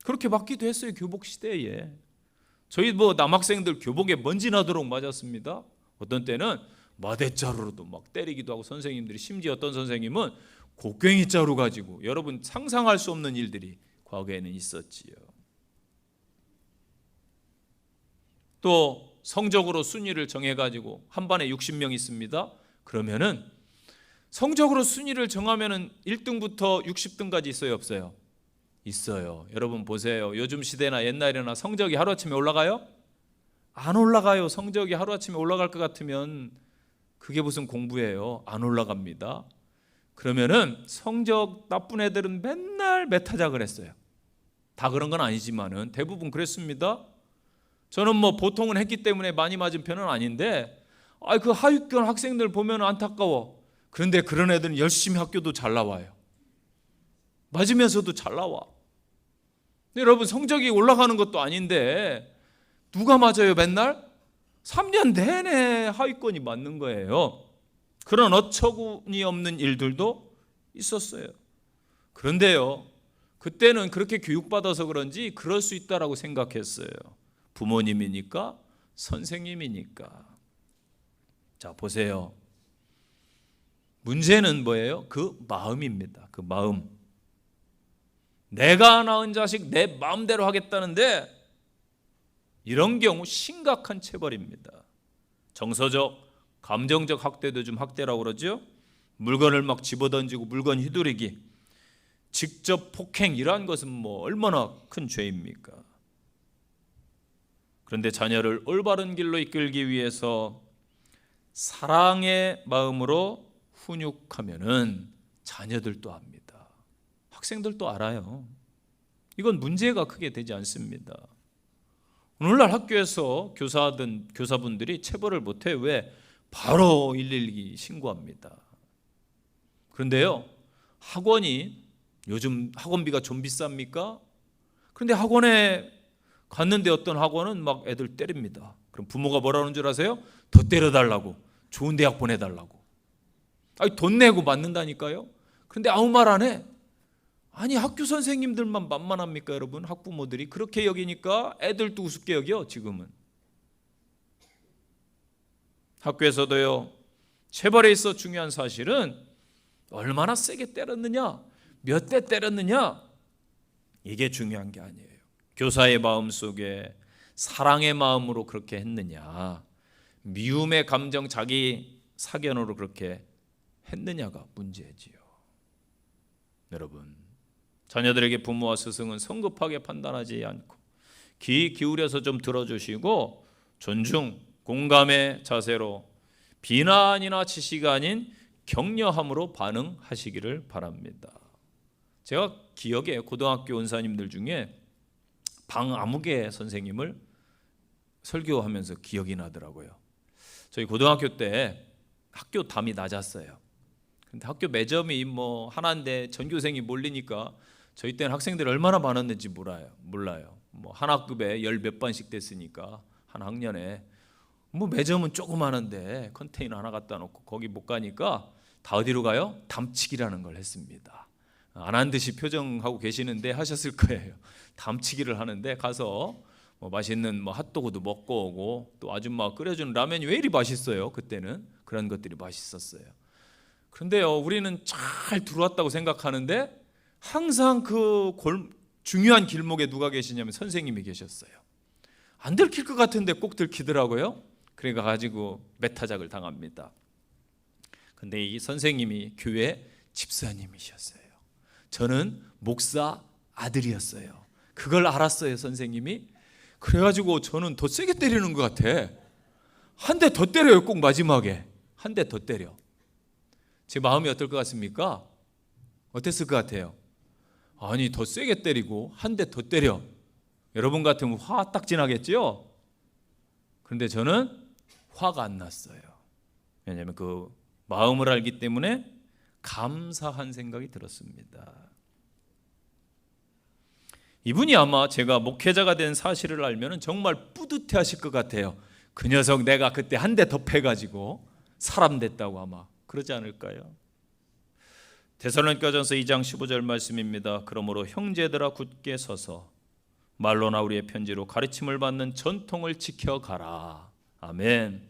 그렇게 맞기도 했어요. 교복 시대에. 저희 남학생들 교복에 먼지 나도록 맞았습니다. 어떤 때는 마대자루로도 막 때리기도 하고, 선생님들이 심지어 어떤 선생님은 곡괭이 자루 가지고, 여러분 상상할 수 없는 일들이 과거에는 있었지요. 또 성적으로 순위를 정해가지고 한 반에 60명 있습니다. 그러면은 성적으로 순위를 정하면은 1등부터 60등까지 있어요, 없어요? 있어요. 여러분 보세요. 요즘 시대나 옛날이나 성적이 하루아침에 올라가요? 안 올라가요. 성적이 하루아침에 올라갈 것 같으면 그게 무슨 공부예요? 안 올라갑니다. 그러면은 성적 나쁜 애들은 맨날 메타작을 했어요. 다 그런 건 아니지만은 대부분 그랬습니다. 저는 보통은 했기 때문에 많이 맞은 편은 아닌데, 그 하위권 학생들 보면 안타까워. 그런데 그런 애들은 열심히 학교도 잘 나와요. 맞으면서도 잘 나와. 여러분, 성적이 올라가는 것도 아닌데 누가 맞아요? 맨날 3년 내내 하위권이 맞는 거예요. 그런 어처구니 없는 일들도 있었어요. 그런데요, 그때는 그렇게 교육받아서 그런지 그럴 수 있다라고 생각했어요. 부모님이니까, 선생님이니까. 자, 보세요. 문제는 뭐예요? 그 마음입니다. 그 마음. 내가 낳은 자식 내 마음대로 하겠다는데 이런 경우 심각한 체벌입니다. 정서적, 감정적 학대도 좀 학대라고 그러죠. 물건을 막 집어던지고 물건 휘두르기, 직접 폭행, 이러한 것은 뭐 얼마나 큰 죄입니까? 그런데 자녀를 올바른 길로 이끌기 위해서 사랑의 마음으로 훈육하면은 자녀들도 압니다. 학생들도 알아요. 이건 문제가 크게 되지 않습니다. 오늘날 학교에서 교사분들이 체벌을 못해. 왜? 바로 112 신고합니다. 그런데요, 학원이 요즘 학원비가 좀 비쌉니까? 그런데 학원에 갔는데 어떤 학원은 막 애들 때립니다. 그럼 부모가 뭐라는 줄 아세요? 더 때려달라고, 좋은 대학 보내달라고. 아니, 돈 내고 맞는다니까요. 그런데 아무 말 안 해. 아니, 학교 선생님들만 만만합니까, 여러분? 학부모들이 그렇게 여기니까 애들도 우습게 여겨. 지금은 학교에서도요, 체벌에 있어 중요한 사실은 얼마나 세게 때렸느냐, 몇 대 때렸느냐, 이게 중요한 게 아니에요. 교사의 마음속에 사랑의 마음으로 그렇게 했느냐, 미움의 감정, 자기 사견으로 그렇게 했느냐가 문제지요. 여러분, 자녀들에게 부모와 스승은 성급하게 판단하지 않고 귀 기울여서 좀 들어주시고 존중, 공감의 자세로 비난이나 지시가 아닌 격려함으로 반응하시기를 바랍니다. 제가 기억에 고등학교 은사님들 중에 방아무개 선생님을 설교하면서 기억이 나더라고요. 저희 고등학교 때 학교 담이 낮았어요. 근데 학교 매점이 뭐 하나인데 전교생이 몰리니까 저희 때는 학생들이 얼마나 많았는지 몰라요. 뭐 한 학급에 10몇 반씩 됐으니까 한 학년에 뭐 매점은 조그마한데 컨테이너 하나 갖다 놓고 거기 못 가니까 다 어디로 가요? 담치기라는 걸 했습니다. 안 한 듯이 표정하고 계시는데 하셨을 거예요. 담치기를 하는데 가서 뭐 맛있는 뭐 핫도그도 먹고 오고, 또 아줌마가 끓여주는 라면이 왜 이리 맛있어요? 그때는 그런 것들이 맛있었어요. 그런데요, 우리는 잘 들어왔다고 생각하는데 항상 그 중요한 길목에 누가 계시냐면 선생님이 계셨어요. 안 들킬 것 같은데 꼭 들키더라고요. 그래가 가지고 매타작을 당합니다. 근데 이 선생님이 교회 집사님이셨어요. 저는 목사 아들이었어요. 그걸 알았어요, 선생님이. 그래가지고 저는 더 세게 때리는 것 같아. 한 대 더 때려요, 꼭 마지막에. 한 대 더 때려. 제 마음이 어떨 것 같습니까? 어땠을 것 같아요? 아니, 더 세게 때리고 한 대 더 때려. 여러분 같으면 화 딱 지나겠죠? 그런데 저는 화가 안 났어요. 왜냐하면 그 마음을 알기 때문에 감사한 생각이 들었습니다. 이분이 아마 제가 목회자가 된 사실을 알면 정말 뿌듯해 하실 것 같아요. 그 녀석 내가 그때 한 대 더 패가지고 사람 됐다고 아마 그러지 않을까요? 데살로니가전서 2장 15절 말씀입니다. 그러므로 형제들아 굳게 서서 말로나 우리의 편지로 가르침을 받는 전통을 지켜가라. 아멘.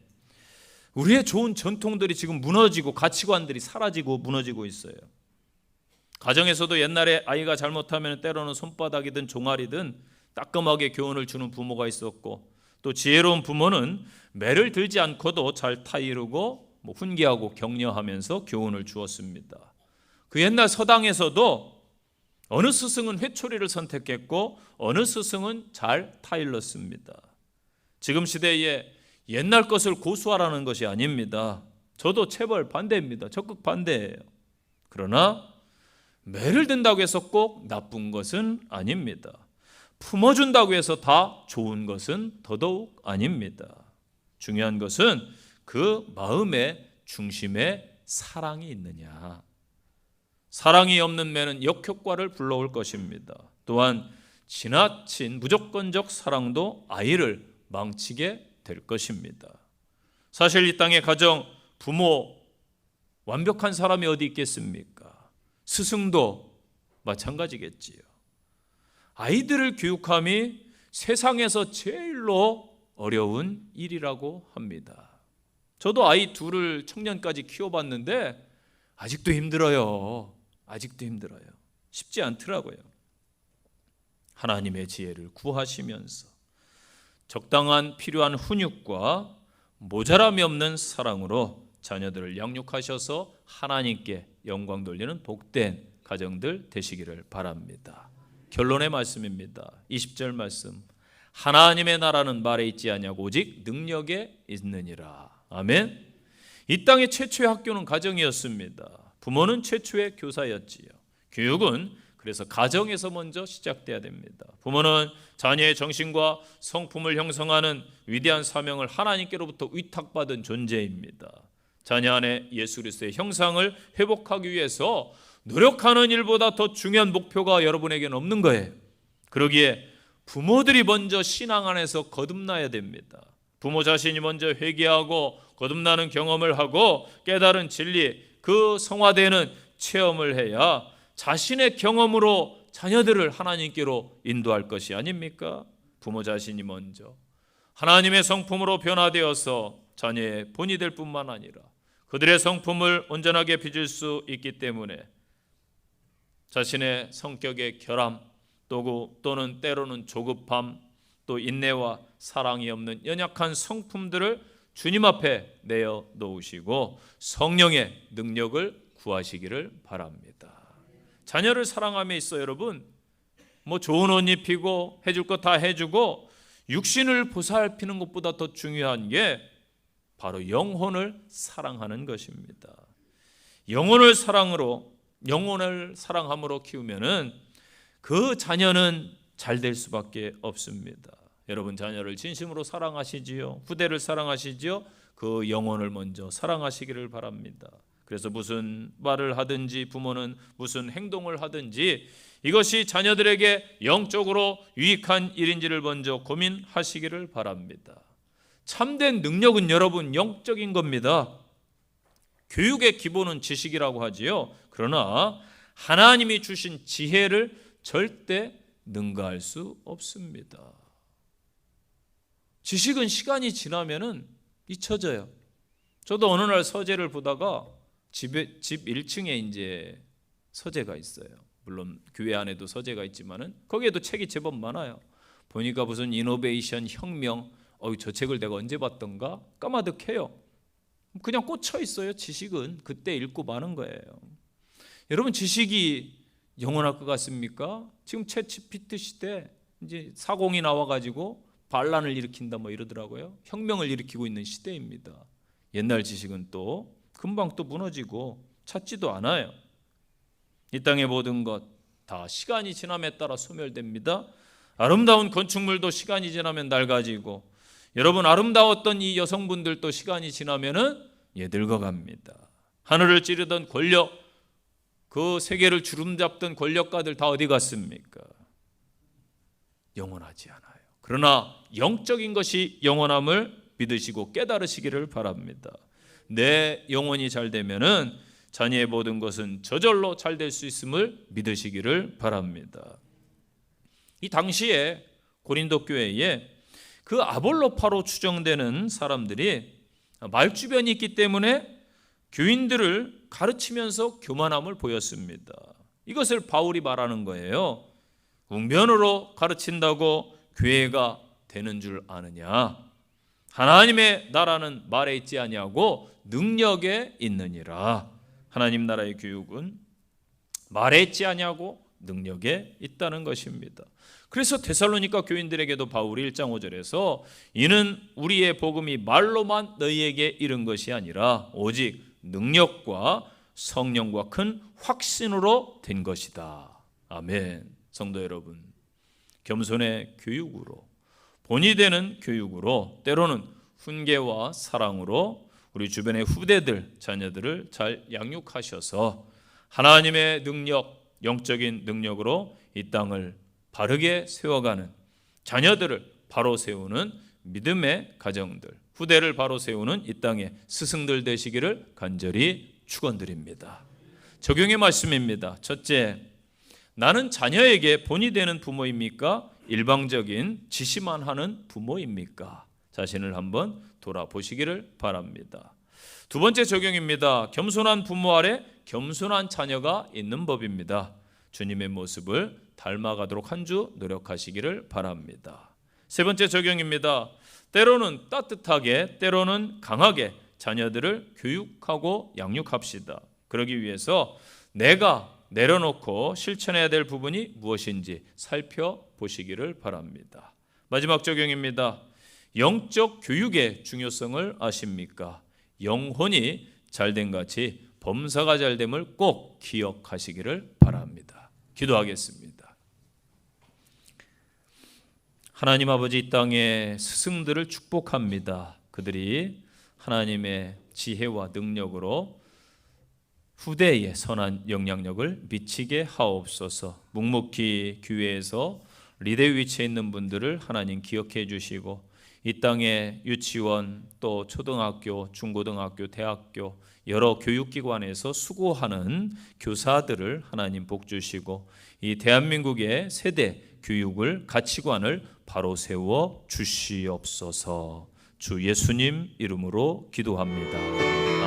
우리의 좋은 전통들이 지금 무너지고 가치관들이 사라지고 무너지고 있어요. 가정에서도 옛날에 아이가 잘못하면 때로는 손바닥이든 종아리든 따끔하게 교훈을 주는 부모가 있었고, 또 지혜로운 부모는 매를 들지 않고도 잘 타이르고 훈계하고 격려하면서 교훈을 주었습니다. 그 옛날 서당에서도 어느 스승은 회초리를 선택했고 어느 스승은 잘 타일렀습니다. 지금 시대에 옛날 것을 고수하라는 것이 아닙니다. 저도 체벌 반대입니다. 적극 반대예요. 그러나 매를 든다고 해서 꼭 나쁜 것은 아닙니다. 품어준다고 해서 다 좋은 것은 더더욱 아닙니다. 중요한 것은 그 마음의 중심에 사랑이 있느냐. 사랑이 없는 매는 역효과를 불러올 것입니다. 또한 지나친 무조건적 사랑도 아이를 망치게 될 것입니다. 사실 이 땅의 가정, 부모 완벽한 사람이 어디 있겠습니까? 스승도 마찬가지겠지요. 아이들을 교육함이 세상에서 제일로 어려운 일이라고 합니다. 저도 아이 둘을 청년까지 키워봤는데 아직도 힘들어요. 아직도 힘들어요. 쉽지 않더라고요. 하나님의 지혜를 구하시면서 적당한 필요한 훈육과 모자람이 없는 사랑으로 자녀들을 양육하셔서 하나님께 영광 돌리는 복된 가정들 되시기를 바랍니다. 결론의 말씀입니다. 20절 말씀. 하나님의 나라는 말에 있지 아니하고 오직 능력에 있느니라. 아멘. 이 땅의 최초의 학교는 가정이었습니다. 부모는 최초의 교사였지요. 교육은 그래서 가정에서 먼저 시작돼야 됩니다. 부모는 자녀의 정신과 성품을 형성하는 위대한 사명을 하나님께로부터 위탁받은 존재입니다. 자녀 안에 예수 그리스도의 형상을 회복하기 위해서 노력하는 일보다 더 중요한 목표가 여러분에게는 없는 거예요. 그러기에 부모들이 먼저 신앙 안에서 거듭나야 됩니다. 부모 자신이 먼저 회개하고 거듭나는 경험을 하고 깨달은 진리, 그 성화되는 체험을 해야 자신의 경험으로 자녀들을 하나님께로 인도할 것이 아닙니까? 부모 자신이 먼저 하나님의 성품으로 변화되어서 자녀의 본이 될 뿐만 아니라 그들의 성품을 온전하게 빚을 수 있기 때문에 자신의 성격의 결함 또는 때로는 조급함 또 인내와 사랑이 없는 연약한 성품들을 주님 앞에 내어 놓으시고 성령의 능력을 구하시기를 바랍니다. 자녀를 사랑함에 있어 여러분 좋은 옷 입히고 해줄 것 다 해주고 육신을 보살피는 것보다 더 중요한 게 바로 영혼을 사랑하는 것입니다. 영혼을 사랑함으로 키우면은 그 자녀는 잘 될 수밖에 없습니다. 여러분 자녀를 진심으로 사랑하시지요? 후대를 사랑하시지요? 그 영혼을 먼저 사랑하시기를 바랍니다. 그래서 무슨 말을 하든지 부모는 무슨 행동을 하든지 이것이 자녀들에게 영적으로 유익한 일인지를 먼저 고민하시기를 바랍니다. 참된 능력은 여러분 영적인 겁니다. 교육의 기본은 지식이라고 하지요. 그러나 하나님이 주신 지혜를 절대 능가할 수 없습니다. 지식은 시간이 지나면은 잊혀져요. 저도 어느 날 서재를 보다가 집 1층에 이제 서재가 있어요. 물론 교회 안에도 서재가 있지만은 거기에도 책이 제법 많아요. 보니까 무슨 이노베이션 혁명, 저 책을 내가 언제 봤던가 까마득해요. 그냥 꽂혀 있어요. 지식은 그때 읽고 마는 거예요. 여러분 지식이 영원할 것 같습니까? 지금 챗GPT 시대 이제 사공이 나와가지고 반란을 일으킨다 이러더라고요. 혁명을 일으키고 있는 시대입니다. 옛날 지식은 또 금방 또 무너지고 찾지도 않아요. 이 땅의 모든 것 다 시간이 지남에 따라 소멸됩니다. 아름다운 건축물도 시간이 지나면 낡아지고 여러분 아름다웠던 이 여성분들도 시간이 지나면은 늙어갑니다. 하늘을 찌르던 권력, 그 세계를 주름잡던 권력가들 다 어디 갔습니까? 영원하지 않아요. 그러나 영적인 것이 영원함을 믿으시고 깨달으시기를 바랍니다. 내 영혼이 잘 되면은 자녀의 모든 것은 저절로 잘 될 수 있음을 믿으시기를 바랍니다. 이 당시에 고린도 교회에 그 아볼로파로 추정되는 사람들이 말주변이 있기 때문에 교인들을 가르치면서 교만함을 보였습니다. 이것을 바울이 말하는 거예요. 웅변으로 가르친다고 교회가 되는 줄 아느냐? 하나님의 나라는 말에 있지 아니하고 능력에 있느니라. 하나님 나라의 교육은 말에 있지 아니하고 능력에 있다는 것입니다. 그래서 데살로니가 교인들에게도 바울이 1장 5절에서 이는 우리의 복음이 말로만 너희에게 이른 것이 아니라 오직 능력과 성령과 큰 확신으로 된 것이다. 아멘. 성도 여러분, 겸손의 교육으로 본이 되는 교육으로 때로는 훈계와 사랑으로 우리 주변의 후대들, 자녀들을 잘 양육하셔서 하나님의 능력, 영적인 능력으로 이 땅을 바르게 세워가는 자녀들을 바로 세우는 믿음의 가정들, 후대를 바로 세우는 이 땅의 스승들 되시기를 간절히 축원드립니다. 적용의 말씀입니다. 첫째, 나는 자녀에게 본이 되는 부모입니까? 일방적인 지시만 하는 부모입니까? 자신을 한번 돌아보시기를 바랍니다. 두 번째 적용입니다. 겸손한 부모 아래 겸손한 자녀가 있는 법입니다. 주님의 모습을 닮아가도록 한 주 노력하시기를 바랍니다. 세 번째 적용입니다. 때로는 따뜻하게, 때로는 강하게 자녀들을 교육하고 양육합시다. 그러기 위해서 내가 내려놓고 실천해야 될 부분이 무엇인지 살펴보시기를 바랍니다. 마지막 적용입니다. 영적 교육의 중요성을 아십니까? 영혼이 잘된 같이 범사가 잘됨을 꼭 기억하시기를 바랍니다. 기도하겠습니다. 하나님 아버지, 이 땅의 스승들을 축복합니다. 그들이 하나님의 지혜와 능력으로 후대에 선한 영향력을 미치게 하옵소서. 묵묵히 교회에서 리더 위치에 있는 분들을 하나님 기억해 주시고, 이 땅의 유치원, 또 초등학교, 중고등학교, 대학교 여러 교육기관에서 수고하는 교사들을 하나님 복 주시고, 이 대한민국의 세대 교육을, 가치관을 바로 세워 주시옵소서. 주 예수님 이름으로 기도합니다.